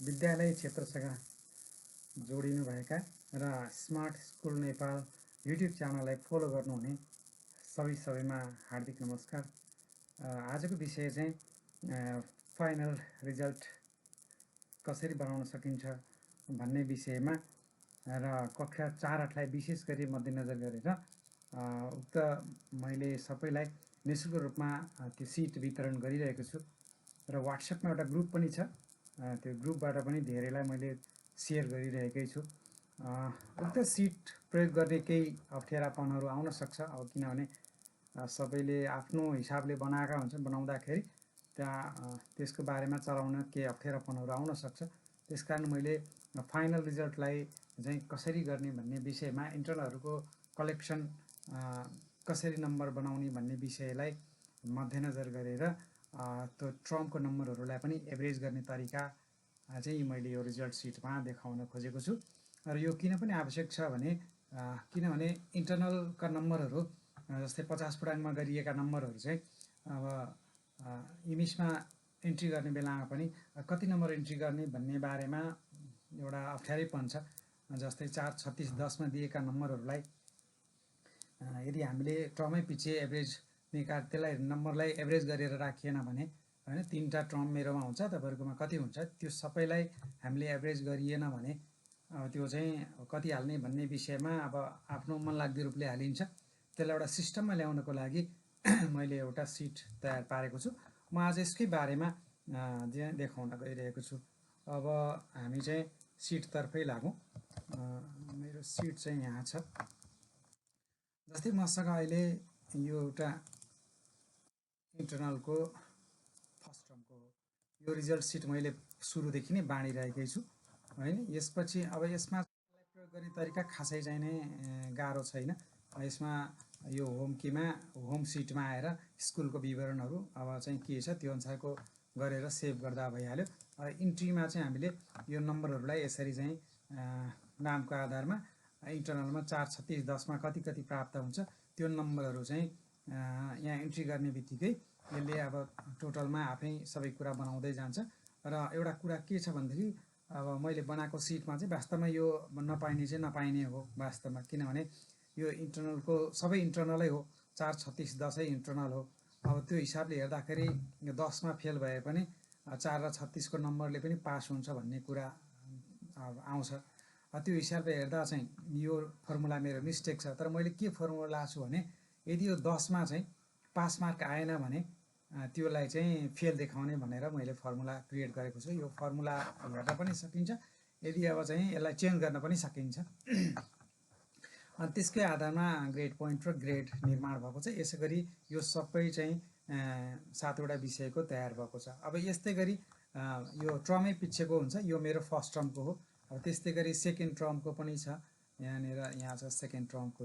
विद्यालय क्षेत्रसँग जोडिनुभएका र smart school Nepal YouTube च्यानललाई फलो गर्नुहुने सबैमा हार्दिक नमस्कार। आजको विषय चाहिँ फाइनल रिजल्ट कसरी बनाउन सकिन्छ भन्ने विषयमा र कक्षा 4-8लाई विशेष गरी मध्यनजर गरेर उक्त मैले सबैलाई निःशुल्क रूपमा त्यो सिट वितरण गरिरहेको छु र व्हाट्सएपमा एउटा ग्रुप पनि छ। त्यो ग्रुपबाट पनि धेरैलाई मैले सेयर गरिरहेकै छु। उक्त सिट प्रयोग गर्ने केही अप्ठ्यारापनहरू आउन सक्छ, अब किनभने सबैले आफ्नो हिसाबले बनाएका हुन्छन्, बनाउँदाखेरि त्यसको बारेमा चलाउन केही अप्ठ्यारापनहरू आउन सक्छ। त्यसकारण मैले फाइनल रिजल्टलाई चाहिँ कसरी गर्ने भन्ने विषयमा इन्टरनलहरूको कलेक्सन कसरी नम्बर बनाउने भन्ने विषयलाई मध्यनजर गरेर त्यो ट्रम्पको नम्बरहरूलाई पनि एभरेज गर्ने तरिका चाहिँ मैले यो रिजल्ट सिटमा देखाउन खोजेको छु। र यो किन पनि आवश्यक छ भने किनभने इन्टरनलका नम्बरहरू जस्तै 50 पूर्णाङ्कमा गरिएका नम्बरहरू चाहिँ अब इमेजमा इन्ट्री गर्ने बेलामा पनि कति नम्बर इन्ट्री गर्ने भन्ने बारेमा एउटा अप्ठ्यारैपन छ। जस्तै 4, 36, 10मा दिएका नम्बरहरूलाई यदि हामीले ट्रमै पछि एभरेज त्यसलाई नम्बरलाई एभरेज गरेर राखिएन भने होइन, 3टा ट्रम मेरोमा हुन्छ, तपाईँहरूकोमा कति हुन्छ, त्यो सबैलाई हामीले एभरेज गरिएन भने त्यो चाहिँ कति हाल्ने भन्ने विषयमा अब आफ्नो मनलाग्दो रूपले हालिन्छ। त्यसलाई एउटा सिस्टममा ल्याउनको लागि मैले एउटा सिट तयार पारेको छु। म आज यसकै बारेमा देखाउन गइरहेको छु। अब हामी चाहिँ सिटतर्फै लागौँ। मेरो सिट चाहिँ यहाँ छ। जस्तै मसँग अहिले यो एउटा इन्टरनलको फर्स्ट टर्मको हो। यो रिजल्ट सिट मैले सुरुदेखि नै बाँडिरहेकै छु होइन। यसपछि अब यसमा प्रयोग गर्ने तरिका खासै चाहिँ नै गाह्रो छैन। यसमा यो होम सिटमा आएर स्कुलको विवरणहरू अब चाहिँ के छ त्यो अनुसारको गरेर सेभ गर्दा भइहाल्यो। इन्ट्रीमा चाहिँ हामीले यो नम्बरहरूलाई यसरी चाहिँ नामको आधारमा इन्टरनलमा 4, 36, 10मा कति कति प्राप्त हुन्छ त्यो नम्बरहरू चाहिँ यहाँ इन्ट्री गर्ने बित्तिकै यसले अब टोटलमा आफै सबै कुरा बनाउँदै जान्छ। र एउटा कुरा के छ भनेदेखि अब मैले बनाएको सिटमा चाहिँ वास्तवमा यो नपाइने चाहिँ नपाइने हो वास्तवमा, किनभने यो इन्टरनलको सबै इन्टरनलै हो, 4, 36, 10 इन्टरनल हो। अब त्यो हिसाबले हेर्दाखेरि यो 10मा फेल भए पनि 4 र 36को नम्बरले पनि पास हुन्छ भन्ने कुरा आउँछ। त्यो हिसाबले हेर्दा चाहिँ यो फर्मुला मेरो मिस्टेक छ। तर मैले के फर्मुला लगाएको छु भने यदि यो 10मा चाहिँ पास मार्क आएन भने त्योलाई चाहिँ फेल देखाउने भनेर मैले फर्मुला क्रिएट गरेको छु। यो फर्मुला हेर्न पनि सकिन्छ, यदि अब चाहिँ यसलाई चेन्ज गर्न पनि सकिन्छ। अनि त्यसकै आधारमा ग्रेड पोइन्ट र ग्रेड निर्माण भएको छ। यसै गरी यो सबै चाहिँ 7वटा विषयको तयार भएको छ। अब यस्तै गरी यो ट्रमै पछिको हुन्छ, यो मेरो फर्स्ट टर्मको हो। अब त्यस्तै गरी सेकेन्ड टर्मको पनि छ, यहाँ छ सेकेन्ड टर्मको।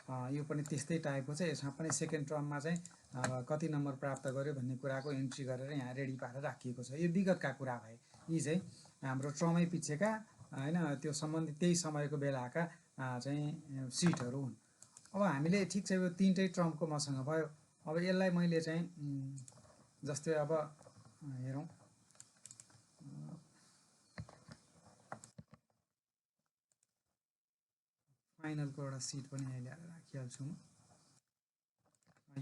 यो पनि त्यस्तै टाइपको छ। यसमा पनि सेकेन्ड टर्ममा चाहिँ कति नम्बर प्राप्त गर्यो भन्ने कुराको इन्ट्री गरेर यहाँ रेडी पारेर राखिएको छ। यो विगतका कुरा भए, यी चाहिँ हाम्रो ट्रमै पछिका होइन त्यो सम्बन्धित त्यही समयको बेलाका चाहिँ सिटहरू हुन्। अब हामीले ठिक छ यो 3टै ट्रमको मसँग भयो। अब यसलाई मैले चाहिँ जस्तै अब हेरौँ, फाइनलको एउटा सिट पनि यहाँ ल्याएर राखिहाल्छु म।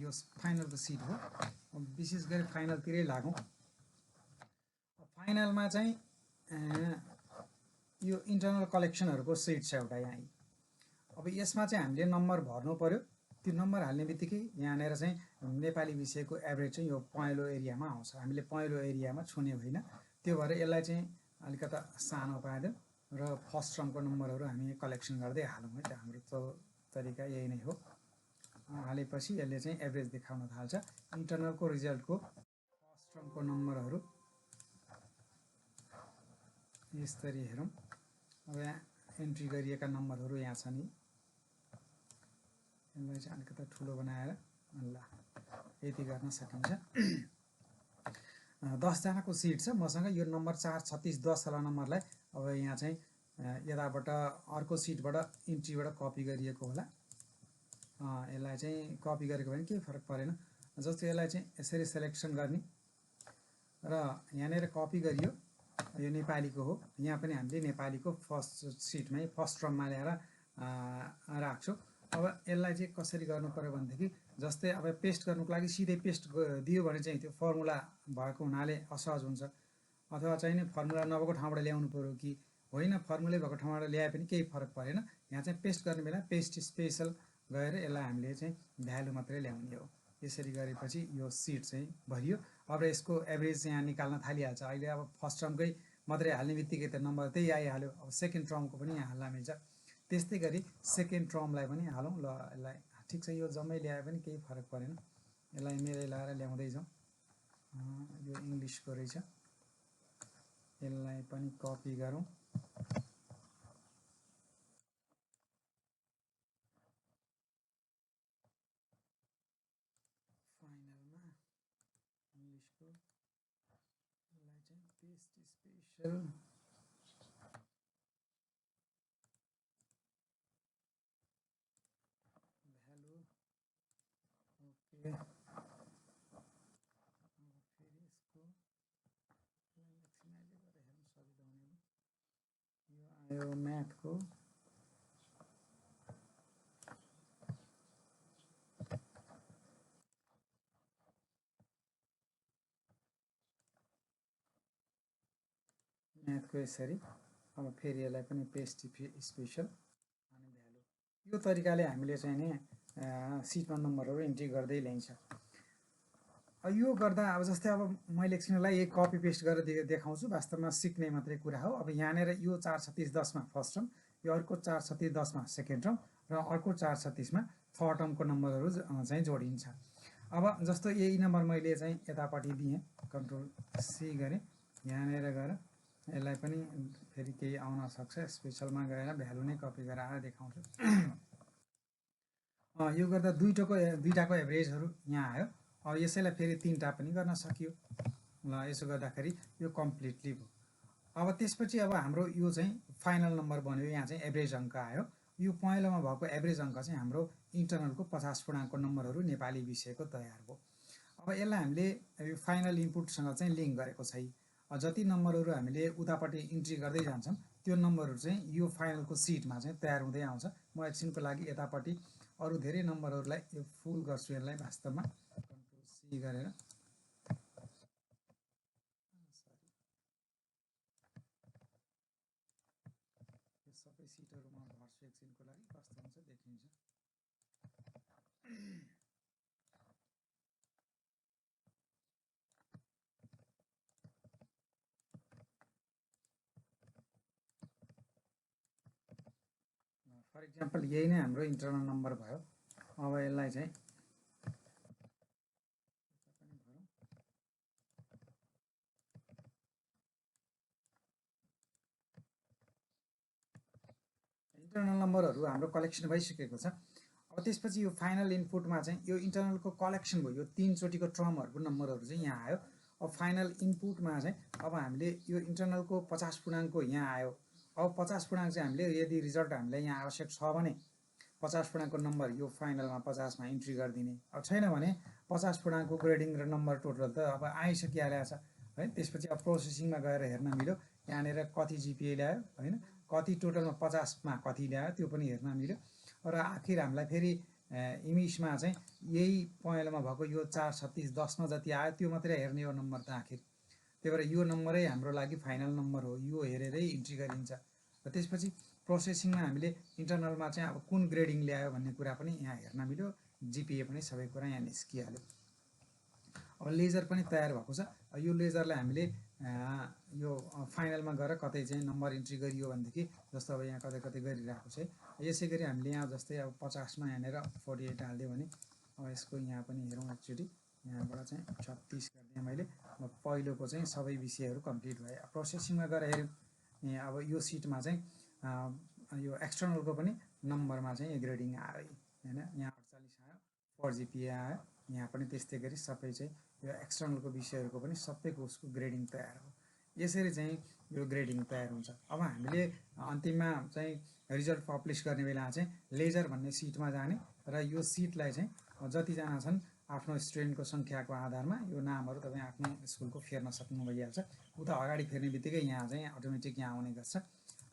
यो फाइनलको सिट हो। विशेष गरी फाइनलतिरै लागौँ। फाइनलमा चाहिँ यो इन्टरनल कलेक्सनहरूको सिट छ एउटा यहाँ। अब यसमा चाहिँ हामीले नम्बर भर्नु पर्यो। त्यो नम्बर हाल्ने बित्तिकै यहाँनिर चाहिँ नेपाली विषयको एभरेज चाहिँ यो पहेँलो एरियामा आउँछ। हामीले पहेँलो एरियामा छुने होइन, त्यो भएर यसलाई चाहिँ अलिकता सानो पार्यो र फर्स्ट टर्मको नम्बरहरू हामी कलेक्सन गर्दै हालौँ है। हाम्रो तरिका यही नै हो। हालेपछि यसले चाहिँ एभरेज देखाउन थाल्छ। इन्टरनलको रिजल्टको फर्स्ट टर्मको नम्बरहरू यसरी हेरौँ। अब यहाँ इन्ट्री गरिएका नम्बरहरू यहाँ छ नि, यसलाई चाहिँ अलिकता ठुलो बनाएर ल यति गर्न सकिन्छ। 10जनाको सिट छ मसँग। यो नम्बर 4, 36, 10 वाला नम्बरलाई अब यहाँ चाहिँ यताबाट अर्को सिटबाट इन्ट्रीबाट कपी गरिएको होला। यसलाई चाहिँ कपी गरेको भने केही फरक परेन। जस्तो यसलाई चाहिँ यसरी सेलेक्सन गर्ने र यहाँनिर कपी गरियो, यो नेपालीको हो। यहाँ पनि हामीले नेपालीको फर्स्ट सिटमै फर्स्ट टर्ममा ल्याएर राख्छौँ। अब यसलाई चाहिँ कसरी गर्नु पर्यो भनेदेखि जस्तै अब पेस्ट गर्नुको लागि सिधै पेस्ट दियो भने चाहिँ त्यो फर्मुला भएको हुनाले असहज हुन्छ, अथवा चाहिँ नि फर्मुला नभएको ठाउँबाट ल्याउनु पऱ्यो कि होइन, फर्मुलै भएको ठाउँबाट ल्याए पनि केही फरक परेन। यहाँ चाहिँ पेस्ट गर्ने बेला पेस्ट स्पेसल गएर यसलाई हामीले चाहिँ भ्यालु मात्रै ल्याउने हो। यसरी गरेपछि यो सिट चाहिँ भरियो। अब यसको एभरेज यहाँ निकाल्न थालिहाल्छ। अहिले अब फर्स्ट टर्मकै मात्रै हाल्ने बित्तिकै त नम्बर त्यही आइहाल्यो। अब सेकेन्ड टर्मको पनि यहाँ हाल्न मिल्छ। त्यस्तै गरी सेकेन्ड टर्मलाई पनि हालौँ ल। यसलाई ठिक छ, यो जम्मै ल्याए पनि केही फरक परेन। यसलाई मेरै लाएर ल्याउँदै जाउँ। यो इङ्ग्लिसको रहेछ, यसलाई पनि कपी गरौँ। फाइनलमा इङ्ग्लिसको यसलाई चाहिँ पेस्ट स्पेसल भ्यालु ओके। फेरि यसको म्याक्सिमाइज गरेर हेर्नु सजिलो हुने हो। यो आयो म्याथको, यसरी। अब फेरि यसलाई पनि पेस्ट स्पेसल अनि भ्यालु। यो तरिकाले हामीले चाहिँ नि सिटमा नम्बरहरू इन्ट्री गर्दै ल्याइन्छ। यो गर्दा अब जस्तै अब मैले एकछिनलाई यही कपी पेस्ट गरेर देखाउँछु, वास्तवमा सिक्ने मात्रै कुरा हो। अब यहाँनिर यो 43610 मा फर्स्ट टर्म, यो अर्को 43610 मा सेकेन्ड टर्म, र अर्को 436 मा थर्ड टर्मको नम्बरहरू चाहिँ जोडिन्छ। अब जस्तो यही नम्बर मैले चाहिँ यतापट्टि दिएँ, कन्ट्रोल सी गरेँ, यहाँनिर गएर यसलाई पनि फेरि केही आउन सक्छ, स्पेसलमा गएर भ्यालु नै कपी गरेर देखाउँछु। यो गर्दा दुईटाको एभरेजहरू यहाँ आयो। अब यसैलाई फेरि तिनवटा पनि गर्न सकियो। ल, यसो गर्दाखेरि यो कम्प्लिटली भयो। अब त्यसपछि अब हाम्रो यो चाहिँ फाइनल नम्बर बन्यो। यहाँ चाहिँ एभरेज अङ्क आयो। यो पहेँलोमा भएको एभरेज अङ्क चाहिँ हाम्रो इन्टरनलको 50 पूर्णाङ्कको नम्बरहरू नेपाली विषयको तयार भयो। अब यसलाई हामीले यो फाइनल इनपुटसँग चाहिँ लिङ्क गरेको छ। जति नम्बरहरू हामीले उतापट्टि इन्ट्री गर्दै जान्छौँ त्यो नम्बरहरू चाहिँ यो फाइनलको सिटमा चाहिँ तयार हुँदै आउँछ। म एकछिनको लागि यतापट्टि अरू धेरै नम्बरहरूलाई यो फुल गर्छु। यसलाई वास्तवमा कन्ट्रोल सी गरेर यो सबै सिटहरू म भर्छु एकछिनको लागि, कस्तो हुन्छ देखिन्छ। फर इक्जाम्पल यही नै हाम्रो इन्टरनल नम्बर भयो। अब यसलाई चाहिँ इन्टरनल नम्बरहरू हाम्रो कलेक्सन भइसकेको छ। अब त्यसपछि यो फाइनल इनपुटमा चाहिँ यो इन्टरनलको कलेक्सन भयो। यो 3 चोटिको टर्महरूको नम्बरहरू चाहिँ यहाँ आयो। अब फाइनल इनपुटमा चाहिँ अब हामीले यो इन्टरनलको 50 पूर्णाङ्कको यहाँ आयो। अब 50 पूर्णाङ्क चाहिँ हामीले यदि रिजल्ट हामीलाई यहाँ आवश्यक छ भने 50 पूर्णाङ्कको नम्बर यो फाइनलमा 50 मा इन्ट्री गरिदिने। अब छैन भने 50 पूर्णाङ्कको ग्रेडिङ र नम्बर टोटल त अब आइसकिहालेको छ है। त्यसपछि अब प्रोसेसिङमा गएर हेर्न मिल्यो, यहाँनिर कति जिपिए ल्यायो होइन, कति टोटलमा 50 मा कति ल्यायो त्यो पनि हेर्न मिल्यो। र आखिर हामीलाई फेरि इङ्ग्लिसमा चाहिँ यही पहेँलोमा भएको यो 43610 मा जति आयो त्यो मात्रै हेर्ने हो नम्बर त आखिर। त्यही भएर यो नम्बरै हाम्रो लागि फाइनल नम्बर हो, यो हेरेरै इन्ट्री गरिन्छ। र त्यसपछि प्रोसेसिङमा हामीले इन्टरनलमा चाहिँ अब कुन ग्रेडिङ ल्यायो भन्ने कुरा पनि यहाँ हेर्न मिल्यो। जिपिए पनि सबै कुरा यहाँ निस्किहाल्यो। अब लेजर पनि तयार भएको छ। यो लेजरलाई हामीले यो फाइनलमा गएर कतै चाहिँ नम्बर इन्ट्री गरियो भनेदेखि जस्तो अब यहाँ कतै कतै गरिरहेको छ। यसै गरी हामीले यहाँ जस्तै अब 50 मा यहाँनिर 48 हालिदियो भने अब यसको यहाँ पनि हेरौँ एकचोटि। यहाँबाट चाहिँ 36 गरिदिएँ मैले। अब पहिलोको चाहिँ सबै विषयहरू कम्प्लिट भयो। प्रोसेसिङमा गएर हेऱ्यौँ, अब यो सिटमा चाहिँ यो एक्सटर्नलको पनि नम्बरमा चाहिँ ग्रेडिङ आयो होइन। यहाँ 48 आयो, 4 जिपिए आयो। यहाँ पनि त्यस्तै गरी सबै चाहिँ यो एक्सटर्नलको विषयहरूको पनि सबैको उसको ग्रेडिङ तयार हो। यसरी चाहिँ यो ग्रेडिङ तयार हुन्छ। अब हामीले अन्तिममा चाहिँ रिजल्ट पब्लिस गर्ने बेला चाहिँ लेजर भन्ने सिटमा जाने र यो सिटलाई चाहिँ जतिजना छन् आफ्नो स्टुडेन्टको सङ्ख्याको आधारमा यो नामहरू तपाईँ आफ्नो स्कुलको फेर्न सक्नु भइहाल्छ। उता अगाडि फेर्ने बित्तिकै यहाँ चाहिँ अटोमेटिक यहाँ आउने गर्छ,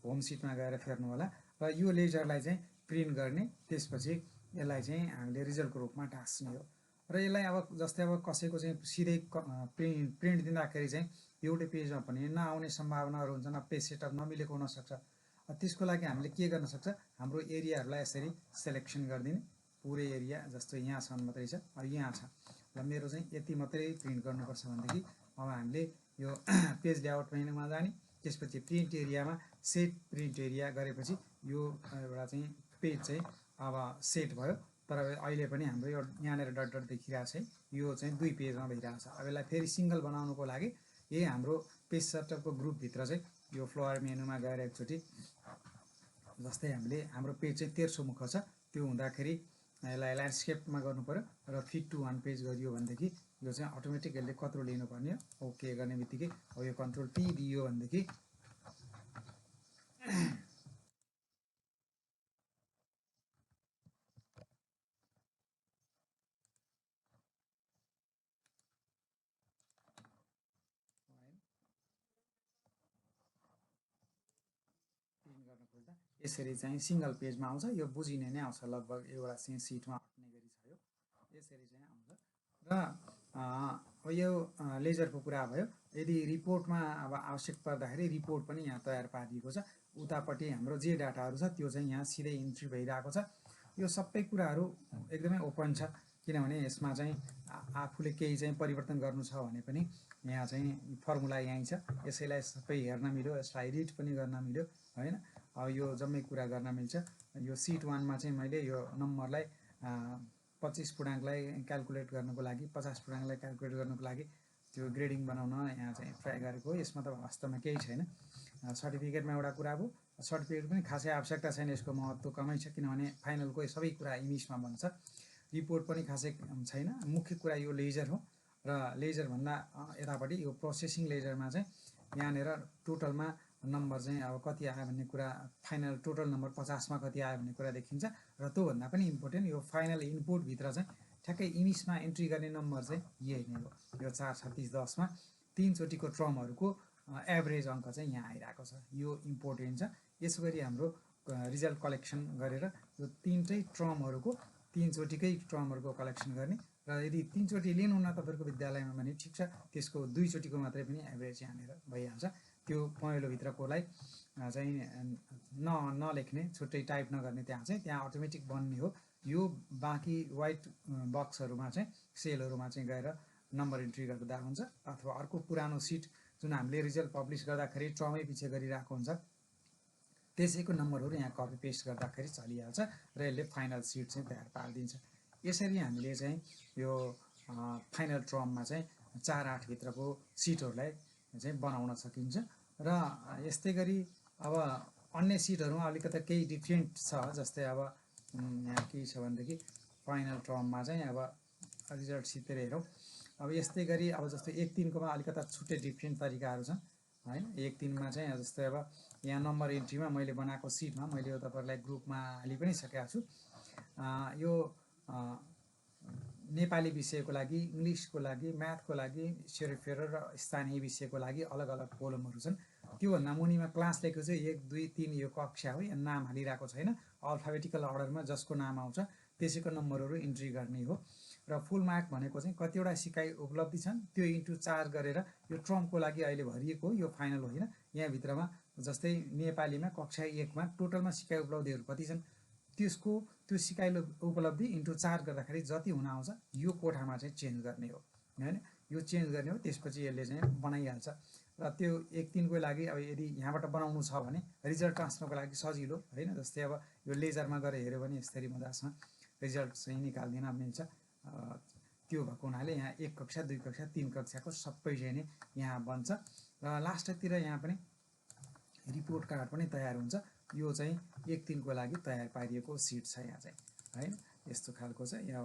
होम सिटमा गएर फेर्नु होला। र यो लेजरलाई चाहिँ प्रिन्ट गर्ने, त्यसपछि यसलाई चाहिँ हामीले रिजल्टको रूपमा टाँस्ने हो। र यसलाई अब जस्तै अब कसैको चाहिँ सिधै प्रिन्ट दिँदाखेरि चाहिँ एउटै पेजमा पनि नआउने सम्भावनाहरू हुन्छन्, पेज सेटअप नमिलेको हुनसक्छ। त्यसको लागि हामीले के गर्न सक्छ, हाम्रो एरियाहरूलाई यसरी सेलेक्सन गरिदिने, पुरै एरिया जस्तो यहाँसम्म मात्रै छ, यहाँ छ, र मेरो चाहिँ यति मात्रै प्रिन्ट गर्नुपर्छ भनेदेखि अब हामीले यो पेज लेआउट मेनुमा जाने, त्यसपछि प्रिन्ट एरियामा सेट प्रिन्ट एरिया गरेपछि यो एउटा चाहिँ पेज चाहिँ अब सेट भयो। तर अहिले पनि हाम्रो यो यहाँनिर डट डट देखिरहेको छ, यो चाहिँ 2 पेजमा भइरहेको छ। अब यसलाई फेरि सिङ्गल बनाउनुको लागि यही हाम्रो पेज सेटअपको ग्रुपभित्र चाहिँ यो फ्लोयर मेनुमा गएर एकचोटि जस्तै हामीले हाम्रो पेज चाहिँ 1300 मुख छ, त्यो हुँदाखेरि यसलाई ल्यान्डस्केपमा गर्नु पऱ्यो र फिट टु 1 पेज गरियो भनेदेखि यो चाहिँ अटोमेटिक यसले कत्रो लिनुपर्ने हो। ओके गर्ने बित्तिकै अब यो कन्ट्रोल टी दियो भनेदेखि यसरी चाहिँ सिङ्गल पेजमा आउँछ। यो बुझिने नै आउँछ, लगभग एउटा चाहिँ सिटमा अट्ने गरी छ यो, यसरी चाहिँ आउँछ। र अब यो लेजरको कुरा भयो। यदि रिपोर्टमा अब आवश्यक पर्दाखेरि रिपोर्ट पनि यहाँ तयार पारिएको छ। उतापट्टि हाम्रो जे डाटाहरू छ त्यो चाहिँ यहाँ सिधै इन्ट्री भइरहेको छ। यो सबै कुराहरू एकदमै ओपन छ, किनभने यसमा चाहिँ आफूले केही चाहिँ परिवर्तन गर्नु छ भने पनि यहाँ चाहिँ फर्मुला यहीँ छ, यसैलाई सबै हेर्न मिल्यो, यसलाई एडिट पनि गर्न मिल्यो होइन। अब यो जम्मै कुरा गर्न मिल्छ। यो सिट 1मा चाहिँ मैले यो नम्बरलाई 25 पूर्णाङ्कलाई क्यालकुलेट गर्नुको लागि, 50 पूर्णाङ्कलाई क्यालकुलेट गर्नुको लागि त्यो ग्रेडिङ बनाउन यहाँ चाहिँ ट्राई गरेको। यसमा त वास्तवमा केही छैन। सर्टिफिकेटमा एउटा कुरा भयो, सर्टिफिकेट पनि खासै आवश्यकता छैन, यसको महत्त्व कमै छ, किनभने फाइनलको सबै कुरा इङ्ग्लिसमा बन्छ। रिपोर्ट पनि खासै छैन। मुख्य कुरा यो लेजर हो, र लेजरभन्दा यतापट्टि यो प्रोसेसिङ लेजरमा चाहिँ यहाँनिर टोटलमा नम्बर चाहिँ अब कति आयो भन्ने कुरा, फाइनल टोटल नम्बर 50मा कति आयो भन्ने कुरा देखिन्छ। र त्योभन्दा पनि इम्पोर्टेन्ट यो फाइनल इनपुटभित्र चाहिँ ठ्याक्कै इङ्ग्लिसमा एन्ट्री गर्ने नम्बर चाहिँ यही नै हो। यो 43610मा 3 चोटिको ट्रमहरूको एभरेज अङ्क चाहिँ यहाँ आइरहेको छ, यो इम्पोर्टेन्ट छ। यसो गरी हाम्रो रिजल्ट कलेक्सन गरेर यो 3 ट्रमहरूको 3 चोटिकै ट्रमहरूको कलेक्सन गर्ने, र यदि 3 चोटि लिनुहुन्न तपाईँहरूको विद्यालयमा भने ठिक छ, त्यसको 2 चोटिको मात्रै पनि एभरेज यहाँनिर भइहाल्छ। त्यो पहेँलोभित्रकोलाई चाहिँ नलेख्ने, छुट्टै टाइप नगर्ने, त्यहाँ अटोमेटिक बन्ने हो। यो बाँकी वाइट बक्सहरूमा चाहिँ सेलहरूमा चाहिँ गएर नम्बर इन्ट्री गर्दा हुन्छ, अथवा अर्को पुरानो सिट जुन हामीले रिजल्ट पब्लिस गर्दाखेरि ट्रमै पछि गरिरहेको हुन्छ त्यसैको नम्बरहरू यहाँ कपी पेस्ट गर्दाखेरि चलिहाल्छ, र यसले फाइनल सिट चाहिँ तयार पारिदिन्छ। यसरी हामीले चाहिँ यो फाइनल ट्रममा चाहिँ 4-8 भित्रको सिटहरूलाई चाहिँ बनाउन सकिन्छ। र यस्तै गरी अब अन्य सिटहरूमा अलिकति केही डिफ्रेन्ट छ, जस्तै अब यहाँ के छ भनेदेखि फाइनल ट्रममा चाहिँ अब रिजल्ट सिटतिर हेरौँ। अब यस्तै गरी अब जस्तै 1-3कोमा अलिकति छुट्टै डिफ्रेन्ट तरिकाहरू छन् होइन। 1-3मा चाहिँ जस्तै अब यहाँ नम्बर इन्ट्रीमा मैले बनाएको सिटमा मैले यो तपाईँहरूलाई ग्रुपमा हालि पनि सकेको छु। यो नेपाली विषयको लागि, इङ्ग्लिसको लागि, म्याथको लागि, सेरोफेरो र स्थानीय विषयको लागि अलग अलग कोलमहरू छन्। त्योभन्दा मुनिमा क्लास लेखेको चाहिँ 1, 2, 3 यो कक्षा हो, यहाँ नाम हालिरहेको छैन। अल्फाबेटिकल अर्डरमा जसको नाम आउँछ त्यसैको नम्बरहरू इन्ट्री गर्ने हो। र फुल मार्क भनेको चाहिँ कतिवटा सिकाइ उपलब्धि छन् त्यो इन्टु 4 गरेर यो ट्रमको लागि अहिले भरिएको हो, यो फाइनल होइन। यहाँभित्रमा जस्तै नेपालीमा कक्षा 1मा टोटलमा सिकाइ उपलब्धिहरू कति छन्, त्यो सिकाइ उपलब्धि इन्टु 4 गर्दाखेरि जति हुन आउँछ यो कोठामा चाहिँ चेन्ज गर्ने हो होइन। यो चेन्ज गर्ने हो, त्यसपछि यसले चाहिँ बनाइहाल्छ। र त्यो 1-3को लागि अब यदि यहाँबाट बनाउनु छ भने रिजल्ट ट्रान्सफरको लागि सजिलो होइन। जस्तै अब यो लेजरमा गएर हेऱ्यो भने यसरी मजासँग रिजल्ट चाहिँ निकाल्दिन मिल्छ। त्यो भएको हुनाले यहाँ 1 कक्षा, 2 कक्षा, 3 कक्षाको सबै चाहिँ नै यहाँ बन्छ। र लास्टतिर यहाँ पनि रिपोर्ट कार्ड पनि तयार हुन्छ। यो चाहिँ 1-3को लागि तयार पारिएको सिट छ यहाँ चाहिँ होइन। यस्तो खालको छ। यहाँ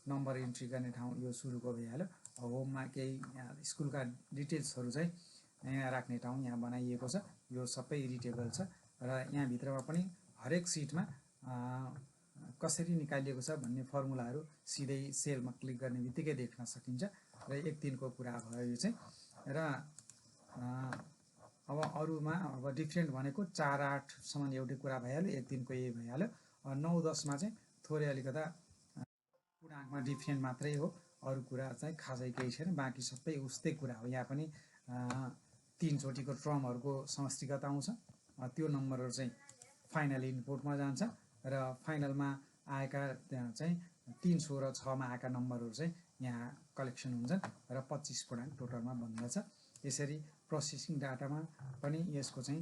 नम्बर इन्ट्री गर्ने ठाउँ यो सुरुको भइहाल्यो। होममा केही स्कुलका डिटेल्सहरू चाहिँ यहाँ राख्ने ठाउँ यहाँ बनाइएको छ, यो सबै एडिटेबल छ। र यहाँभित्रमा पनि हरेक सिटमा कसरी निकालिएको छ भन्ने फर्मुलाहरू सिधै सेलमा क्लिक गर्ने बित्तिकै देख्न सकिन्छ र एक दिनको कुरा भयो यो चाहिँ। र अब अरूमा अब डिफ्रेन्ट भनेको 4-8सम्म एउटै कुरा भइहाल्यो, एक दिनको यही भइहाल्यो। 9-10मा चाहिँ थोरै अलिकता पूर्णाङ्कमा डिफ्रेन्ट मात्रै हो, अरू कुरा चाहिँ खासै केही छैन, बाँकी सबै उस्तै कुरा हो। यहाँ पनि 3 चोटिको टर्महरूको समष्टिगत आउँछ, त्यो नम्बरहरू चाहिँ फाइनल इनपुटमा जान्छ र फाइनलमा आएका चाहिँ 300 र 6मा आएका नम्बरहरू चाहिँ यहाँ कलेक्सन हुन्छन् र 25 पूर्णाङ्क टोटलमा बन्दछ। यसरी प्रोसेसिङ डाटामा पनि यसको चाहिँ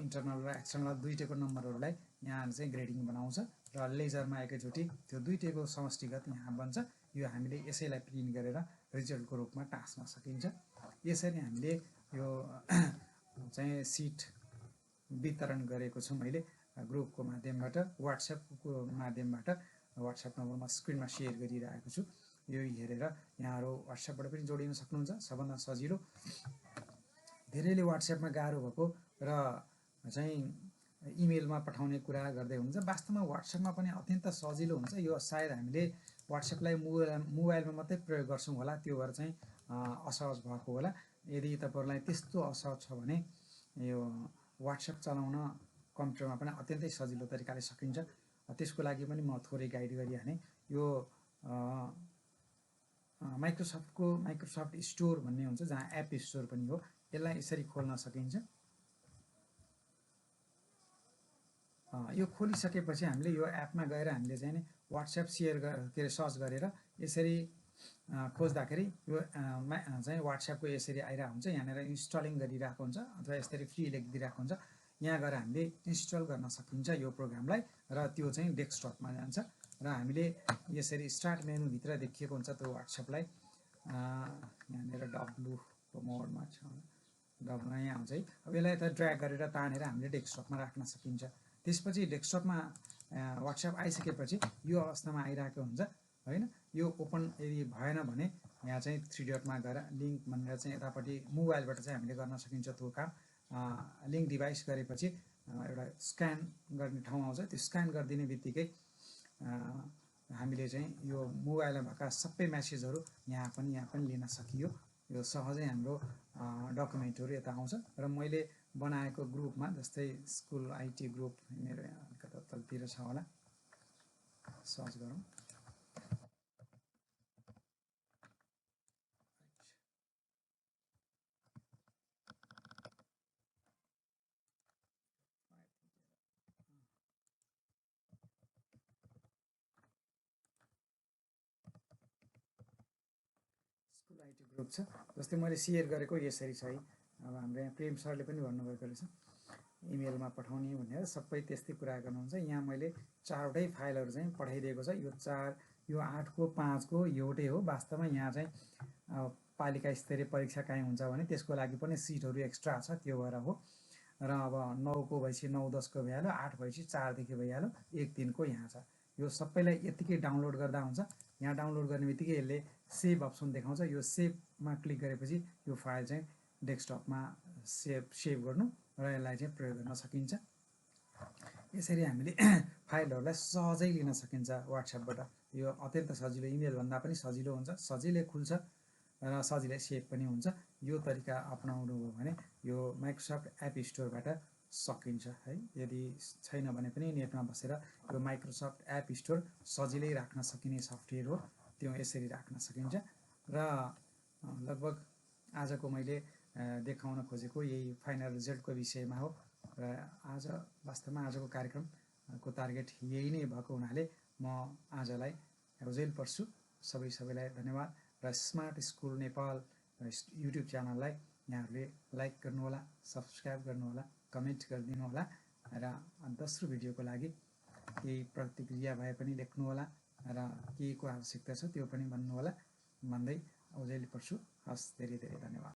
इन्टरनल र एक्सटर्नल दुईटैको नम्बरहरूलाई यहाँ चाहिँ ग्रेडिङ बनाउँछ र लेजरमा एकैचोटि त्यो दुईटैको समष्टिगत यहाँ बन्छ। यो हामीले यसैलाई प्रिन्ट गरेर रिजल्टको रूपमा टाँस्न सकिन्छ। यसरी हामीले यो चाहिँ सिट वितरण गरेको छु मैले ग्रुपको माध्यमबाट, व्हाट्सएपको माध्यमबाट। व्हाट्सएप नम्बरमा स्क्रिनमा सेयर गरिरहेको छु, यो हेरेर यहाँहरू व्हाट्सएपबाट पनि जोडिन सक्नुहुन्छ, सबभन्दा सजिलो। धेरैले व्हाट्सएपमा गाह्रो भएको र चाहिँ इमेलमा पठाउने कुरा गर्दै हुन्छ, वास्तवमा व्हाट्सएपमा पनि अत्यन्त सजिलो हुन्छ। यो सायद हामीले व्हाट्सएपलाई मोबाइलमा मात्रै प्रयोग गर्छौँ होला, त्यो भएर चाहिँ असहज भएको होला। यदि तपाईँहरूलाई त्यस्तो असहज छ भने यो व्हाट्सएप चलाउन कम्प्युटरमा पनि अत्यन्तै सजिलो तरिकाले सकिन्छ। त्यसको लागि पनि म थोरै गाइड गरिहालेँ। यो माइक्रोसफ्ट स्टोर भन्ने हुन्छ, जहाँ एप स्टोर पनि हो, यसलाई यसरी खोल्न सकिन्छ। यो खोलिसकेपछि हामीले यो एपमा गएर हामीले चाहिँ व्हाट्सएप सर्च गरेर यसरी खोज्दाखेरि यो चाहिँ व्हाट्सएपको यसरी आइरहेको हुन्छ, यहाँनिर इन्स्टलिङ गरिरहेको हुन्छ अथवा यसरी फ्री लेखिदिरहेको हुन्छ। यहाँ गएर हामीले इन्स्टल गर्न सकिन्छ यो प्रोग्रामलाई र त्यो चाहिँ डेस्कटपमा जान्छ र हामीले यसरी स्टार्ट मेनुभित्र देखिएको हुन्छ त्यो व्हाट्सएपलाई। यहाँनिर डब्लुको मोडमा छ, डब्लुमा यहाँ आउँछ है। अब यसलाई त ड्र्याग गरेर तानेर हामीले डेस्कटपमा राख्न सकिन्छ। त्यसपछि डेस्कटपमा व्हाट्सएप आइसकेपछि यो अवस्थामा आइरहेको हुन्छ होइन। यो ओपन यदि भएन भने यहाँ चाहिँ 3 डटमा गएर लिङ्क भनेर चाहिँ यतापट्टि मोबाइलबाट चाहिँ हामीले गर्न सकिन्छ त्यो काम। लिङ्क डिभाइस गरेपछि एउटा स्क्यान गर्ने ठाउँ आउँछ, त्यो स्क्यान गरिदिने बित्तिकै हामीले चाहिँ यो मोबाइलमा भएका सबै म्यासेजहरू यहाँ पनि लिन सकियो। यो सहजै हाम्रो डकुमेन्टहरू यता आउँछ र मैले बनाएको ग्रुपमा, जस्तै स्कुल आइटी ग्रुप मेरो यहाँ कता तलतिर छ होला, सर्च गरौँ। स्कुल आइटी ग्रुप छ, जस्तै मैले सेयर गरेको यसरी छ है। अब हाम्रो यहाँ प्रेम सरले पनि भन्नुभएको रहेछ इमेलमा पठाउने भनेर, सबै त्यस्तै कुरा गर्नुहुन्छ। यहाँ मैले 4वटै फाइलहरू चाहिँ पठाइदिएको छ। यो 8को 5को एउटै हो। वास्तवमा यहाँ चाहिँ पालिका स्तरीय परीक्षा काहीँ हुन्छ भने त्यसको लागि पनि सिटहरू एक्स्ट्रा छ, त्यो भएर हो। र अब 9को भएपछि 9-10को भइहाल्यो, 8 भएपछि 4देखि भइहाल्यो, 1-3को यहाँ छ। यो सबैलाई यतिकै डाउनलोड गर्दा हुन्छ। यहाँ डाउनलोड गर्ने बित्तिकै यसले सेभ अप्सन देखाउँछ, यो सेभमा क्लिक गरेपछि यो फाइल चाहिँ डेस्कटपमा सेभ गर्नु र यसलाई चाहिँ प्रयोग गर्न सकिन्छ। यसरी हामीले फाइलहरूलाई सहजै लिन सकिन्छ व्हाट्सएपबाट। यो अत्यन्त सजिलो, इमेलभन्दा पनि सजिलो हुन्छ, सजिलै खुल्छ र सजिलै सेभ पनि हुन्छ। यो तरिका अपनाउनु हो भने यो माइक्रोसफ्ट एप स्टोरबाट सकिन्छ है। यदि छैन भने पनि नेटमा बसेर यो माइक्रोसफ्ट एप स्टोर सजिलै राख्न सकिने सफ्टवेयर हो, त्यो यसरी राख्न सकिन्छ। र लगभग आजको मैले देखाउन खोजेको यही फाइनल रिजल्टको विषयमा हो। र वास्तवमा आजको कार्यक्रमको टार्गेट यही नै भएको हुनाले म आजलाई रोजेल पर्छु। सबैलाई धन्यवाद। र स्मार्ट स्कुल नेपाल युट्युब च्यानललाई यहाँहरूले लाइक गर्नुहोला, सब्सक्राइब गर्नुहोला, कमेन्ट गरिदिनु होला र दोस्रो भिडियोको लागि केही प्रतिक्रिया भए पनि लेख्नुहोला र केहीको आवश्यकता छ त्यो पनि भन्नुहोला भन्दै रोजेल पर्छु। हस्, धेरै धेरै धन्यवाद।